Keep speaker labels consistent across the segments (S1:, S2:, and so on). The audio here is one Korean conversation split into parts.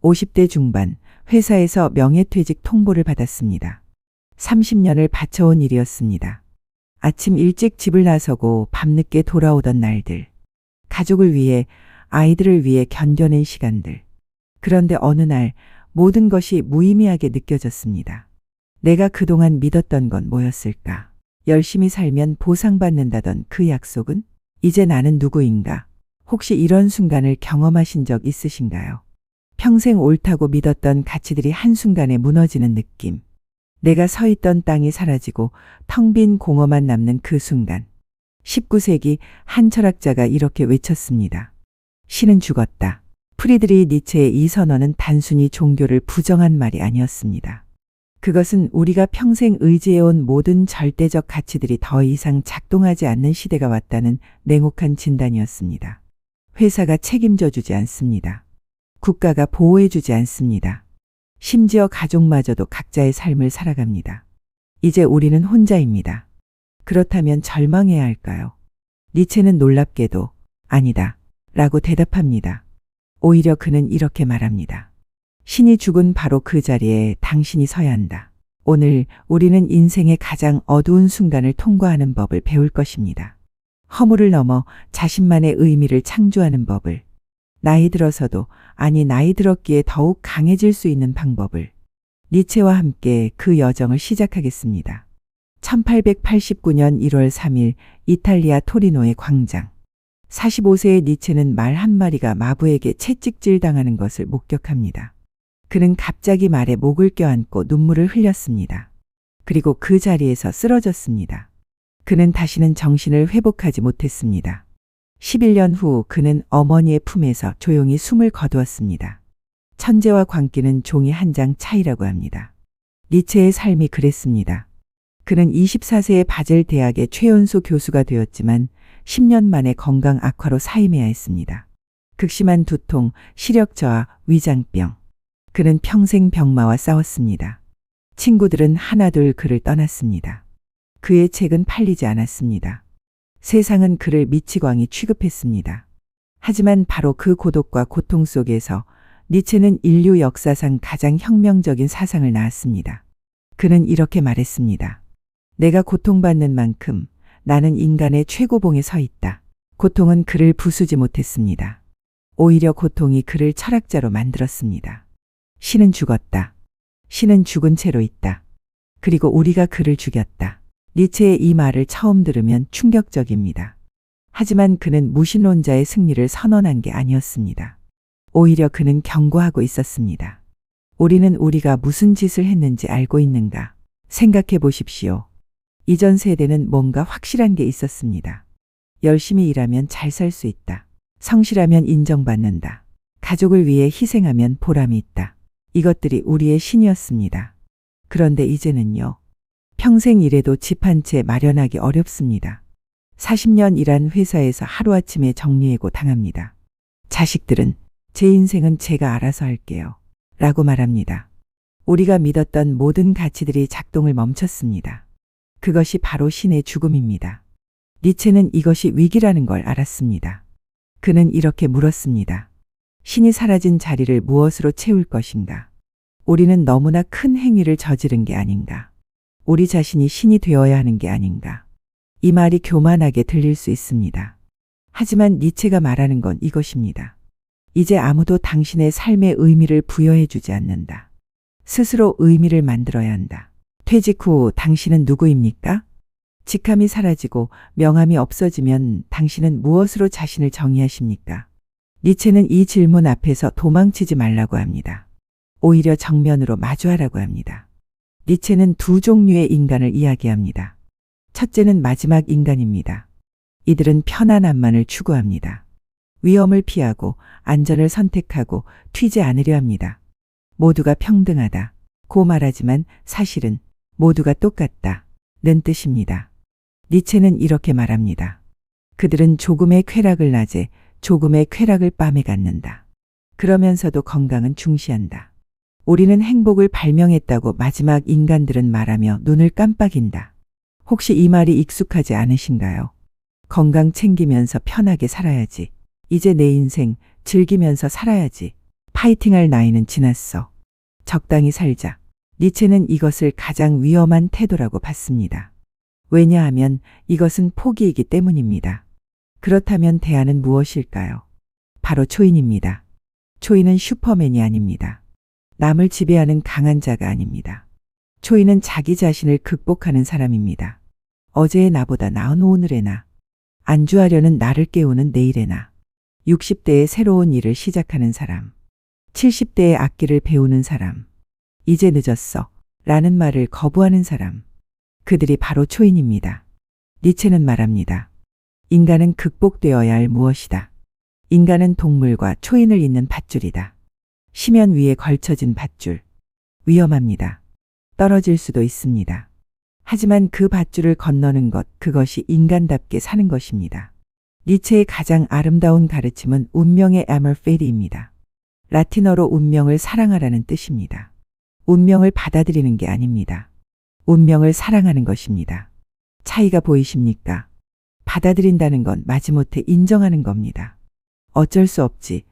S1: 50대 중반 회사에서 명예퇴직 통보를 받았습니다. 30년을 바쳐온 일이었습니다. 아침 일찍 집을 나서고 밤늦게 돌아오던 날들. 가족을 위해, 아이들을 위해 견뎌낸 시간들. 그런데 어느 날 모든 것이 무의미하게 느껴졌습니다. 내가 그동안 믿었던 건 뭐였을까? 열심히 살면 보상받는다던 그 약속은? 이제 나는 누구인가? 혹시 이런 순간을 경험하신 적 있으신가요? 평생 옳다고 믿었던 가치들이 한순간에 무너지는 느낌. 내가 서 있던 땅이 사라지고 텅 빈 공허만 남는 그 순간. 19세기 한 철학자가 이렇게 외쳤습니다. 신은 죽었다. 프리드리히 니체의 이 선언은 단순히 종교를 부정한 말이 아니었습니다. 그것은 우리가 평생 의지해온 모든 절대적 가치들이 더 이상 작동하지 않는 시대가 왔다는 냉혹한 진단이었습니다. 회사가 책임져 주지 않습니다. 국가가 보호해 주지 않습니다. 심지어 가족마저도 각자의 삶을 살아갑니다. 이제 우리는 혼자입니다. 그렇다면 절망해야 할까요? 니체는 놀랍게도 아니다 라고 대답합니다. 오히려 그는 이렇게 말합니다. 신이 죽은 바로 그 자리에 당신이 서야 한다. 오늘 우리는 인생의 가장 어두운 순간을 통과하는 법을 배울 것입니다. 허물을 넘어 자신만의 의미를 창조하는 법을. 나이 들어서도, 아니 나이 들었기에 더욱 강해질 수 있는 방법을. 니체와 함께 그 여정을 시작하겠습니다. 1889년 1월 3일 이탈리아 토리노의 광장. 45세의 니체는 말 한마리가 마부에게 채찍질 당하는 것을 목격합니다. 그는 갑자기 말에 목을 껴안고 눈물을 흘렸습니다. 그리고 그 자리에서 쓰러졌습니다. 그는 다시는 정신을 회복하지 못했습니다. 11년 후 그는 어머니의 품에서 조용히 숨을 거두었습니다. 천재와 광기는 종이 한 장 차이라고 합니다. 니체의 삶이 그랬습니다. 그는 24세에 바젤 대학의 최연소 교수가 되었지만 10년 만에 건강 악화로 사임해야 했습니다. 극심한 두통, 시력 저하, 위장병. 그는 평생 병마와 싸웠습니다. 친구들은 하나둘 그를 떠났습니다. 그의 책은 팔리지 않았습니다. 세상은 그를 미치광이 취급했습니다. 하지만 바로 그 고독과 고통 속에서 니체는 인류 역사상 가장 혁명적인 사상을 낳았습니다. 그는 이렇게 말했습니다. 내가 고통받는 만큼 나는 인간의 최고봉에 서 있다. 고통은 그를 부수지 못했습니다. 오히려 고통이 그를 철학자로 만들었습니다. 신은 죽었다. 신은 죽은 채로 있다. 그리고 우리가 그를 죽였다. 니체의 이 말을 처음 들으면 충격적입니다. 하지만 그는 무신론자의 승리를 선언한 게 아니었습니다. 오히려 그는 경고하고 있었습니다. 우리는 우리가 무슨 짓을 했는지 알고 있는가? 생각해 보십시오. 이전 세대는 뭔가 확실한 게 있었습니다. 열심히 일하면 잘 살 수 있다. 성실하면 인정받는다. 가족을 위해 희생하면 보람이 있다. 이것들이 우리의 신이었습니다. 그런데 이제는요. 평생 일해도 집 한 채 마련하기 어렵습니다. 40년 일한 회사에서 하루아침에 정리해고 당합니다. 자식들은 제 인생은 제가 알아서 할게요. 라고 말합니다. 우리가 믿었던 모든 가치들이 작동을 멈췄습니다. 그것이 바로 신의 죽음입니다. 니체는 이것이 위기라는 걸 알았습니다. 그는 이렇게 물었습니다. 신이 사라진 자리를 무엇으로 채울 것인가? 우리는 너무나 큰 행위를 저지른 게 아닌가? 우리 자신이 신이 되어야 하는 게 아닌가? 이 말이 교만하게 들릴 수 있습니다. 하지만 니체가 말하는 건 이것입니다. 이제 아무도 당신의 삶의 의미를 부여해 주지 않는다. 스스로 의미를 만들어야 한다. 퇴직 후 당신은 누구입니까? 직함이 사라지고 명함이 없어지면 당신은 무엇으로 자신을 정의하십니까? 니체는 이 질문 앞에서 도망치지 말라고 합니다. 오히려 정면으로 마주하라고 합니다. 니체는 두 종류의 인간을 이야기합니다. 첫째는 마지막 인간입니다. 이들은 편안함만을 추구합니다. 위험을 피하고 안전을 선택하고 튀지 않으려 합니다. 모두가 평등하다. 고 말하지만 사실은 모두가 똑같다. 는 뜻입니다. 니체는 이렇게 말합니다. 그들은 조금의 쾌락을 낮에 조금의 쾌락을 밤에 갖는다. 그러면서도 건강은 중시한다. 우리는 행복을 발명했다고 마지막 인간들은 말하며 눈을 깜빡인다. 혹시 이 말이 익숙하지 않으신가요? 건강 챙기면서 편하게 살아야지. 이제 내 인생 즐기면서 살아야지. 파이팅할 나이는 지났어. 적당히 살자. 니체는 이것을 가장 위험한 태도라고 봤습니다. 왜냐하면 이것은 포기이기 때문입니다. 그렇다면 대안은 무엇일까요? 바로 초인입니다. 초인은 슈퍼맨이 아닙니다. 남을 지배하는 강한 자가 아닙니다. 초인은 자기 자신을 극복하는 사람입니다. 어제의 나보다 나은 오늘의 나. 안주하려는 나를 깨우는 내일의 나. 60대에 새로운 일을 시작하는 사람. 70대에 악기를 배우는 사람. 이제 늦었어. 라는 말을 거부하는 사람. 그들이 바로 초인입니다. 니체는 말합니다. 인간은 극복되어야 할 무엇이다. 인간은 동물과 초인을 잇는 밧줄이다. 심연 위에 걸쳐진 밧줄. 위험합니다. 떨어질 수도 있습니다. 하지만 그 밧줄을 건너는 것, 그것이 인간답게 사는 것입니다. 니체의 가장 아름다운 가르침은 운명의 에머페리입니다. 라틴어로 운명을 사랑하라는 뜻입니다. 운명을 받아들이는 게 아닙니다. 운명을 사랑하는 것입니다. 차이가 보이십니까? 받아들인다는 건 마지못해 인정하는 겁니다. 어쩔 수 없지,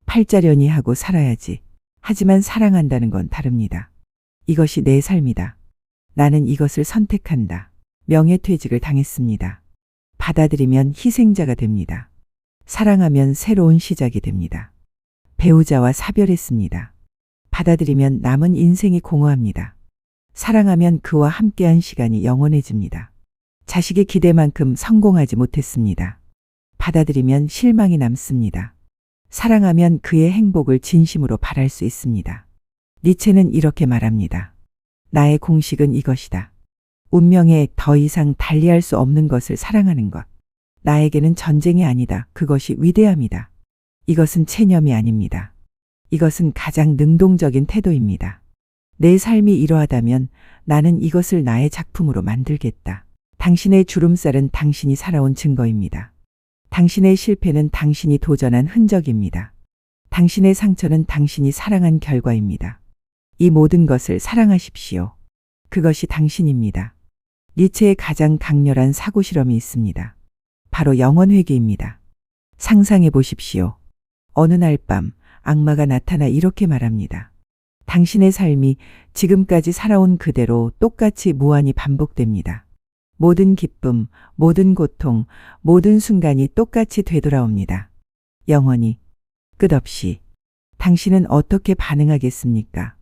S1: 팔자련이 하고 살아야지. 하지만 사랑한다는 건 다릅니다. 이것이 내 삶이다. 나는 이것을 선택한다. 명예퇴직을 당했습니다. 받아들이면 희생자가 됩니다. 사랑하면 새로운 시작이 됩니다. 배우자와 사별했습니다. 받아들이면 남은 인생이 공허합니다. 사랑하면 그와 함께한 시간이 영원해집니다. 자식의 기대만큼 성공하지 못했습니다. 받아들이면 실망이 남습니다. 사랑하면 그의 행복을 진심으로 바랄 수 있습니다. 니체는 이렇게 말합니다. 나의 공식은 이것이다. 운명에 더 이상 달리할 수 없는 것을 사랑하는 것. 나에게는 전쟁이 아니다. 그것이 위대함이다. 이것은 체념이 아닙니다. 이것은 가장 능동적인 태도입니다. 내 삶이 이러하다면 나는 이것을 나의 작품으로 만들겠다. 당신의 주름살은 당신이 살아온 증거입니다. 당신의 실패는 당신이 도전한 흔적입니다. 당신의 상처는 당신이 사랑한 결과입니다. 이 모든 것을 사랑하십시오. 그것이 당신입니다. 니체의 가장 강렬한 사고 실험이 있습니다. 바로 영혼회귀입니다. 상상해 보십시오. 어느 날 밤 악마가 나타나 이렇게 말합니다. 당신의 삶이 지금까지 살아온 그대로 똑같이 무한히 반복됩니다. 모든 기쁨, 모든 고통, 모든 순간이 똑같이 되돌아옵니다. 영원히, 끝없이. 당신은 어떻게 반응하겠습니까?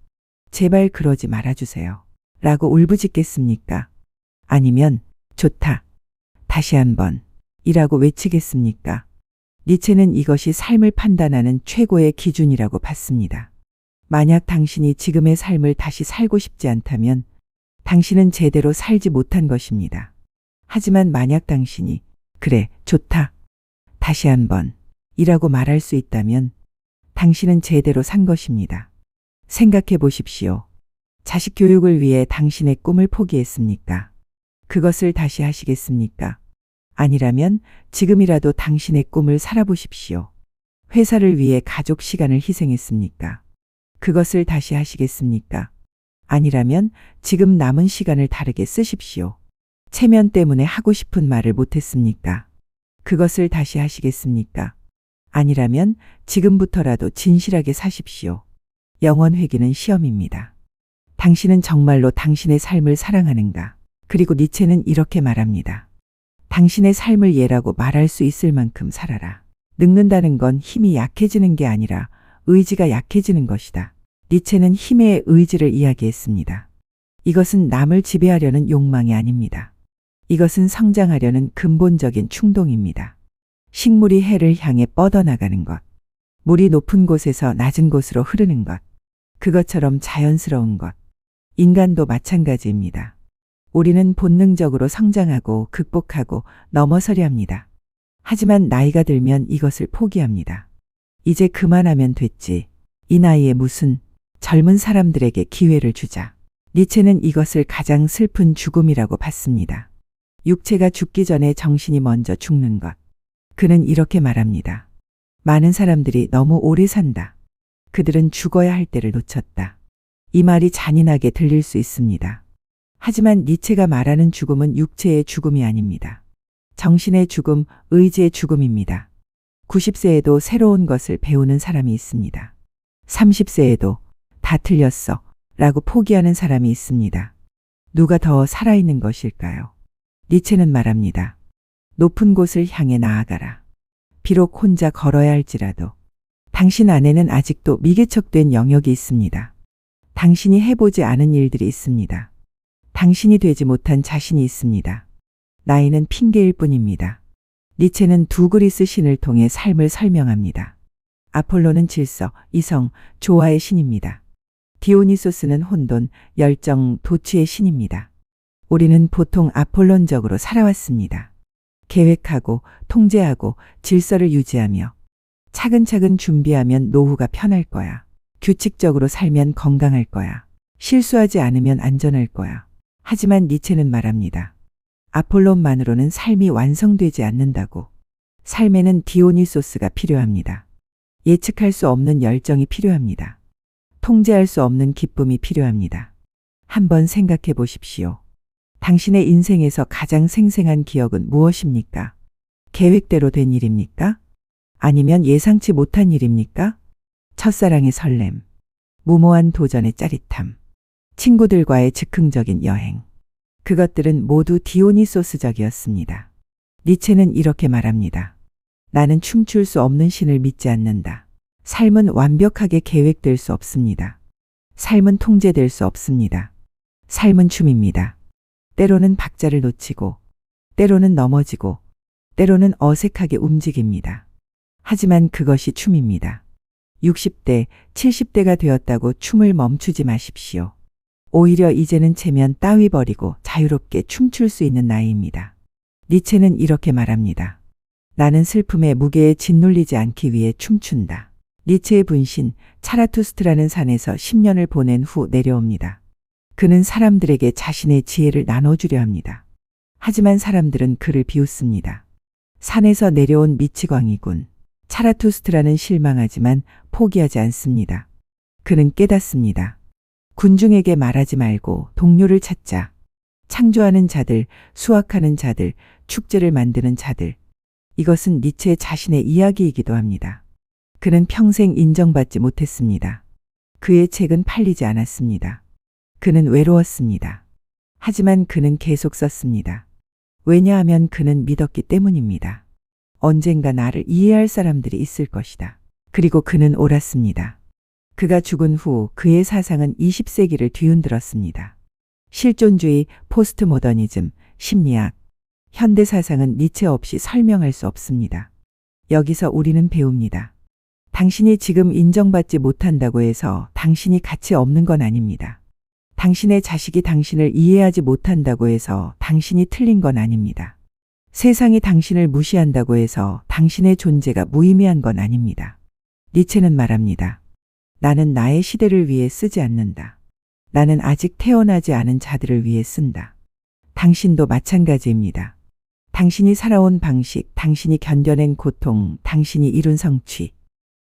S1: 제발 그러지 말아주세요. 라고 울부짖겠습니까? 아니면 좋다. 다시 한번. 이라고 외치겠습니까? 니체는 이것이 삶을 판단하는 최고의 기준이라고 봤습니다. 만약 당신이 지금의 삶을 다시 살고 싶지 않다면 당신은 제대로 살지 못한 것입니다. 하지만 만약 당신이 그래, 좋다. 다시 한번. 이라고 말할 수 있다면 당신은 제대로 산 것입니다. 생각해 보십시오. 자식 교육을 위해 당신의 꿈을 포기했습니까? 그것을 다시 하시겠습니까? 아니라면 지금이라도 당신의 꿈을 살아보십시오. 회사를 위해 가족 시간을 희생했습니까? 그것을 다시 하시겠습니까? 아니라면 지금 남은 시간을 다르게 쓰십시오. 체면 때문에 하고 싶은 말을 못했습니까? 그것을 다시 하시겠습니까? 아니라면 지금부터라도 진실하게 사십시오. 영혼회귀는 시험입니다. 당신은 정말로 당신의 삶을 사랑하는가? 그리고 니체는 이렇게 말합니다. 당신의 삶을 예라고 말할 수 있을 만큼 살아라. 늙는다는 건 힘이 약해지는 게 아니라 의지가 약해지는 것이다. 니체는 힘의 의지를 이야기했습니다. 이것은 남을 지배하려는 욕망이 아닙니다. 이것은 성장하려는 근본적인 충동입니다. 식물이 해를 향해 뻗어나가는 것. 물이 높은 곳에서 낮은 곳으로 흐르는 것. 그것처럼 자연스러운 것. 인간도 마찬가지입니다. 우리는 본능적으로 성장하고 극복하고 넘어서려 합니다. 하지만 나이가 들면 이것을 포기합니다. 이제 그만하면 됐지. 이 나이에 무슨 젊은 사람들에게 기회를 주자. 니체는 이것을 가장 슬픈 죽음이라고 봤습니다. 육체가 죽기 전에 정신이 먼저 죽는 것. 그는 이렇게 말합니다. 많은 사람들이 너무 오래 산다. 그들은 죽어야 할 때를 놓쳤다. 이 말이 잔인하게 들릴 수 있습니다. 하지만 니체가 말하는 죽음은 육체의 죽음이 아닙니다. 정신의 죽음, 의지의 죽음입니다. 90세에도 새로운 것을 배우는 사람이 있습니다. 30세에도 다 틀렸어 라고 포기하는 사람이 있습니다. 누가 더 살아있는 것일까요? 니체는 말합니다. 높은 곳을 향해 나아가라. 비록 혼자 걸어야 할지라도 당신 안에는 아직도 미개척된 영역이 있습니다. 당신이 해보지 않은 일들이 있습니다. 당신이 되지 못한 자신이 있습니다. 나이는 핑계일 뿐입니다. 니체는 두 그리스 신을 통해 삶을 설명합니다. 아폴로는 질서, 이성, 조화의 신입니다. 디오니소스는 혼돈, 열정, 도취의 신입니다. 우리는 보통 아폴론적으로 살아왔습니다. 계획하고 통제하고 질서를 유지하며 차근차근 준비하면 노후가 편할 거야. 규칙적으로 살면 건강할 거야. 실수하지 않으면 안전할 거야. 하지만 니체는 말합니다. 아폴론만으로는 삶이 완성되지 않는다고. 삶에는 디오니소스가 필요합니다. 예측할 수 없는 열정이 필요합니다. 통제할 수 없는 기쁨이 필요합니다. 한번 생각해 보십시오. 당신의 인생에서 가장 생생한 기억은 무엇입니까? 계획대로 된 일입니까? 아니면 예상치 못한 일입니까? 첫사랑의 설렘, 무모한 도전의 짜릿함, 친구들과의 즉흥적인 여행. 그것들은 모두 디오니소스적이었습니다. 니체는 이렇게 말합니다. 나는 춤출 수 없는 신을 믿지 않는다. 삶은 완벽하게 계획될 수 없습니다. 삶은 통제될 수 없습니다. 삶은 춤입니다. 때로는 박자를 놓치고, 때로는 넘어지고, 때로는 어색하게 움직입니다. 하지만 그것이 춤입니다. 60대, 70대가 되었다고 춤을 멈추지 마십시오. 오히려 이제는 체면 따위 버리고 자유롭게 춤출 수 있는 나이입니다. 니체는 이렇게 말합니다. 나는 슬픔의 무게에 짓눌리지 않기 위해 춤춘다. 니체의 분신 차라투스트라는 산에서 10년을 보낸 후 내려옵니다. 그는 사람들에게 자신의 지혜를 나눠주려 합니다. 하지만 사람들은 그를 비웃습니다. 산에서 내려온 미치광이군. 차라투스트라는 실망하지만 포기하지 않습니다. 그는 깨닫습니다. 군중에게 말하지 말고 동료를 찾자. 창조하는 자들, 수확하는 자들, 축제를 만드는 자들. 이것은 니체 자신의 이야기이기도 합니다. 그는 평생 인정받지 못했습니다. 그의 책은 팔리지 않았습니다. 그는 외로웠습니다. 하지만 그는 계속 썼습니다. 왜냐하면 그는 믿었기 때문입니다. 언젠가 나를 이해할 사람들이 있을 것이다. 그리고 그는 옳았습니다. 그가 죽은 후 그의 사상은 20세기를 뒤흔들었습니다. 실존주의, 포스트모더니즘, 심리학, 현대 사상은 니체 없이 설명할 수 없습니다. 여기서 우리는 배웁니다. 당신이 지금 인정받지 못한다고 해서 당신이 가치 없는 건 아닙니다. 당신의 자식이 당신을 이해하지 못한다고 해서 당신이 틀린 건 아닙니다. 세상이 당신을 무시한다고 해서 당신의 존재가 무의미한 건 아닙니다. 니체는 말합니다. 나는 나의 시대를 위해 쓰지 않는다. 나는 아직 태어나지 않은 자들을 위해 쓴다. 당신도 마찬가지입니다. 당신이 살아온 방식, 당신이 견뎌낸 고통, 당신이 이룬 성취.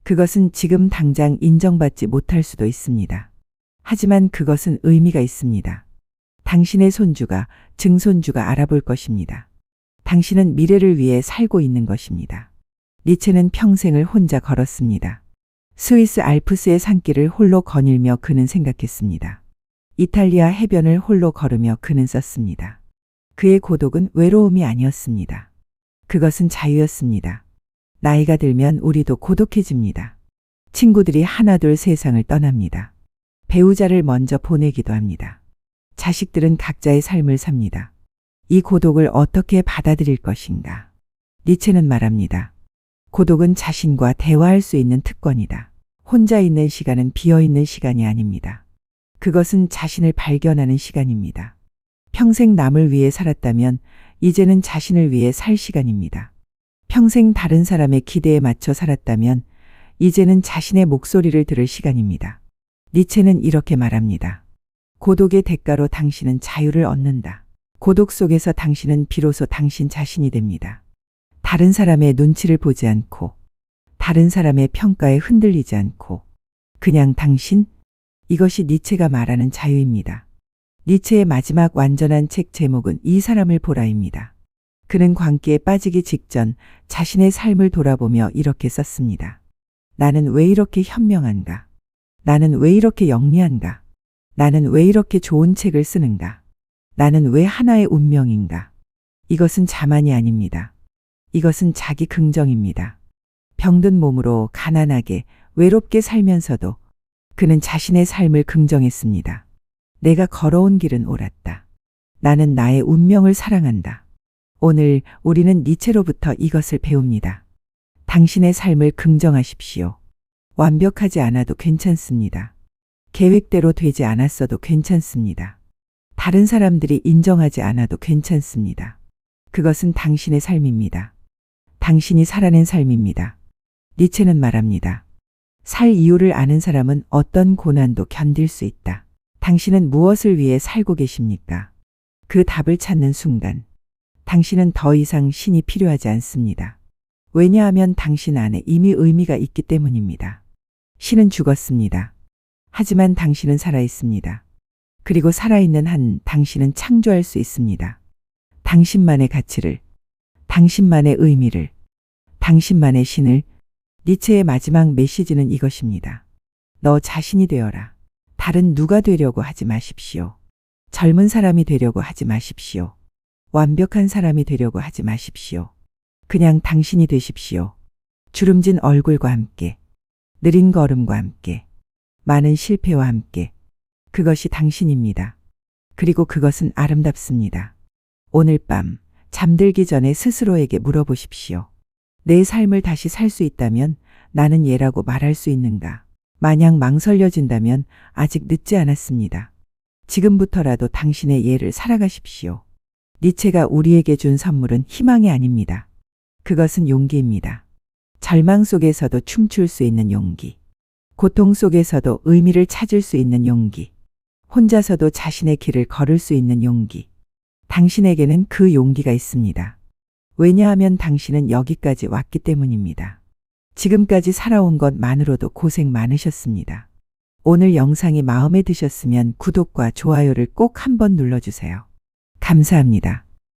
S1: 그것은 지금 당장 인정받지 못할 수도 있습니다. 하지만 그것은 의미가 있습니다. 당신의 손주가, 증손주가 알아볼 것입니다. 당신은 미래를 위해 살고 있는 것입니다. 니체는 평생을 혼자 걸었습니다. 스위스 알프스의 산길을 홀로 거닐며 그는 생각했습니다. 이탈리아 해변을 홀로 걸으며 그는 썼습니다. 그의 고독은 외로움이 아니었습니다. 그것은 자유였습니다. 나이가 들면 우리도 고독해집니다. 친구들이 하나둘 세상을 떠납니다. 배우자를 먼저 보내기도 합니다. 자식들은 각자의 삶을 삽니다. 이 고독을 어떻게 받아들일 것인가? 니체는 말합니다. 고독은 자신과 대화할 수 있는 특권이다. 혼자 있는 시간은 비어있는 시간이 아닙니다. 그것은 자신을 발견하는 시간입니다. 평생 남을 위해 살았다면 이제는 자신을 위해 살 시간입니다. 평생 다른 사람의 기대에 맞춰 살았다면 이제는 자신의 목소리를 들을 시간입니다. 니체는 이렇게 말합니다. 고독의 대가로 당신은 자유를 얻는다. 고독 속에서 당신은 비로소 당신 자신이 됩니다. 다른 사람의 눈치를 보지 않고, 다른 사람의 평가에 흔들리지 않고, 그냥 당신? 이것이 니체가 말하는 자유입니다. 니체의 마지막 완전한 책 제목은 이 사람을 보라입니다. 그는 광기에 빠지기 직전 자신의 삶을 돌아보며 이렇게 썼습니다. 나는 왜 이렇게 현명한가? 나는 왜 이렇게 영리한가? 나는 왜 이렇게 좋은 책을 쓰는가? 나는 왜 하나의 운명인가? 이것은 자만이 아닙니다. 이것은 자기 긍정입니다. 병든 몸으로 가난하게 외롭게 살면서도 그는 자신의 삶을 긍정했습니다. 내가 걸어온 길은 옳았다. 나는 나의 운명을 사랑한다. 오늘 우리는 니체로부터 이것을 배웁니다. 당신의 삶을 긍정하십시오. 완벽하지 않아도 괜찮습니다. 계획대로 되지 않았어도 괜찮습니다. 다른 사람들이 인정하지 않아도 괜찮습니다. 그것은 당신의 삶입니다. 당신이 살아낸 삶입니다. 니체는 말합니다. 살 이유를 아는 사람은 어떤 고난도 견딜 수 있다. 당신은 무엇을 위해 살고 계십니까? 그 답을 찾는 순간, 당신은 더 이상 신이 필요하지 않습니다. 왜냐하면 당신 안에 이미 의미가 있기 때문입니다. 신은 죽었습니다. 하지만 당신은 살아있습니다. 그리고 살아있는 한 당신은 창조할 수 있습니다. 당신만의 가치를, 당신만의 의미를, 당신만의 신을. 니체의 마지막 메시지는 이것입니다. 너 자신이 되어라. 다른 누가 되려고 하지 마십시오. 젊은 사람이 되려고 하지 마십시오. 완벽한 사람이 되려고 하지 마십시오. 그냥 당신이 되십시오. 주름진 얼굴과 함께, 느린 걸음과 함께, 많은 실패와 함께. 그것이 당신입니다. 그리고 그것은 아름답습니다. 오늘 밤 잠들기 전에 스스로에게 물어보십시오. 내 삶을 다시 살 수 있다면 나는 얘라고 말할 수 있는가? 만약 망설여진다면 아직 늦지 않았습니다. 지금부터라도 당신의 예를 살아가십시오. 니체가 우리에게 준 선물은 희망이 아닙니다. 그것은 용기입니다. 절망 속에서도 춤출 수 있는 용기. 고통 속에서도 의미를 찾을 수 있는 용기. 혼자서도 자신의 길을 걸을 수 있는 용기. 당신에게는 그 용기가 있습니다. 왜냐하면 당신은 여기까지 왔기 때문입니다. 지금까지 살아온 것만으로도 고생 많으셨습니다. 오늘 영상이 마음에 드셨으면 구독과 좋아요를 꼭 한번 눌러주세요. 감사합니다.